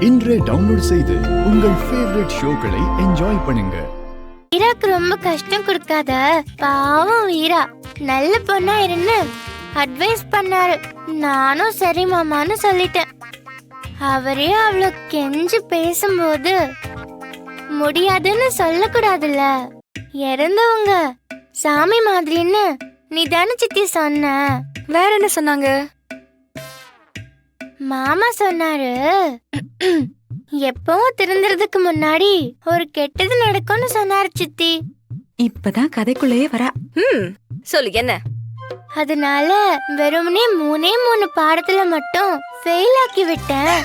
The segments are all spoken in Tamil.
இன்றே டவுன்லோட் செய்து உங்கள் ஃபேவரட் ஷோக்களை என்ஜாய் பண்ணுங்க. வீராக்கு ரொம்ப கஷ்டம் கொடுக்காத, பாவம் வீரா. நல்ல பொண்ணா இருந்து அட்வைஸ் பண்ணாரு. நானும் சரி மாமான்னு சொல்லிட்டேன். அவரே அவ்வளவு கெஞ்சி பேசும்போது முடியாதுன்னு சொல்லக்கூடாதுல்ல. இறந்தவங்க சாமி மாதிரின்னு நீ தானே சித்தி சொன்ன. வேற என்ன சொன்னாங்க? மாமா சொன்னாரு, எப்பவும் திருந்துறதுக்கு முன்னாடி ஒரு கெட்டது நடக்கும்னு சொன்னாரு சித்தி. இப்பதான் கதைக்குள்ளேயே வரா. சொல்லு என்ன? அதனால வெறுமனே 3 பாடத்துல மட்டும் ஃபெயில் ஆக்கி விட்டேன்.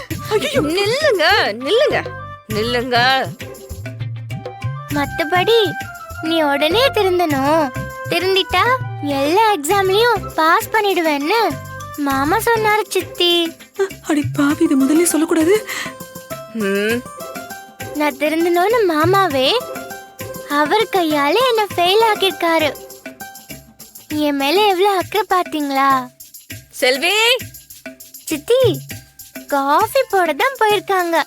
நில்லுங்க நில்லுங்க நில்லுங்க. மத்தபடி நீ உடனே திருந்தணும். திருந்திட்டா எல்லா எக்ஸாம்லயும் பாஸ் பண்ணிடுவேன்னு மாமா சொன்னாரு சித்தி. அடி பாவி, இது முதல்ல சொல்லக்கூடாது. நான் திருந்தணும்னு மாமாவே அவர் கையால என்ன ஃபெயில் ஆக்கிருக்காரு. என் மேல எவ்வளவு அக்கறை பாத்தீங்களா? செல்வி சித்தி காஃபி போட தான் போயிருக்காங்க.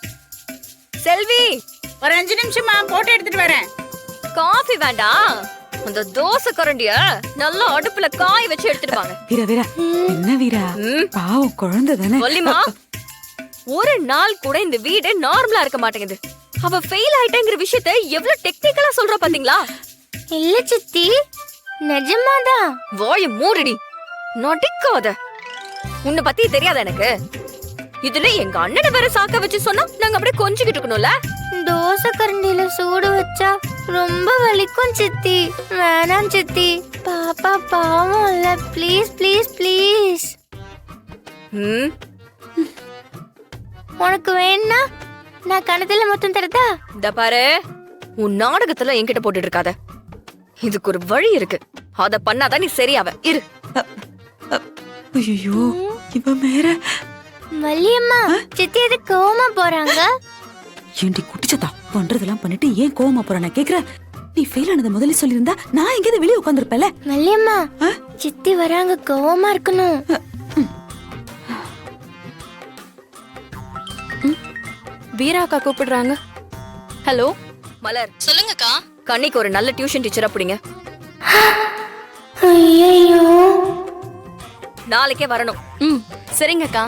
செல்வி, ஒரு 5 நிமிஷமா போட்டு எடுத்துட்டு வரேன். காஃபி வேண்டாம், அந்த தோசை கரண்டிய நல்லா அடுப்புல காய வச்சு எடுத்துட்டு வாங்க. வீரா வீரா, என்ன வீரா, பாவம் குழந்தை தானே. வள்ளிமா, ஒரு நாள் கூட இந்த வீடு நார்மலா இருக்க மாட்டேங்குது. அவ ஃபெயில் ஆயிட்டேங்கிற விஷயத்தை எவ்வளவு டெக்னிக்கலா சொல்ற பாத்தீங்களா? இல்ல சித்தி, நிஜமாதான். வாய மூடுடி, நடிக்காத. உன்னை பத்தி தெரியாத எனக்கு? இதுல எங்க அண்ணனை வேற சாக்க வச்சு சொன்னா நாங்க அப்படியே கொஞ்சிக்கிட்டு இருக்கணும்ல. தோசை கரண்டில சூடு வச்சா ரொம்ப வலிக்கும் சித்தி. வேணாம் சித்தி, பாப்பா பாவம் இல்ல. Please please please. உனக்கு வேணா நான் கணத்துல மொத்தம் தரதா? இந்த பாரு, உன் நாடகத்துல என்கிட்ட போட்டுட்டு இருக்காத. இதுக்கு ஒரு வழி இருக்கு, அத பண்ணாதான் நீ சரியாவ. இரு. ஐயோ, இவ மேல. வள்ளியம்மா, சித்தி எது கோவமா போறாங்க? ஏண்டி குட்டிச்சதா பண்றதெல்லாம் பண்ணிட்டு ஏன் கோவமா போற? நான் கேக்குறேன், நீ ஃபெயில் ஆனத முதல்ல சொல்லிருந்தா நான் எங்கேயாவது வெளியே உட்கார்ந்திருப்பேன்ல. வள்ளியம்மா, சித்தி வராங்க, கோவமா இருக்கணும். வீராக்கா கூப்பிடுறாங்க. ஹலோ மலர், சொல்லுங்கக்கா. கண்ணிக்கு ஒரு நல்ல டியூஷன் டீச்சரா பிடிங்க. ஐயோ, நாளைக்கே வரணும். சரிங்கக்கா.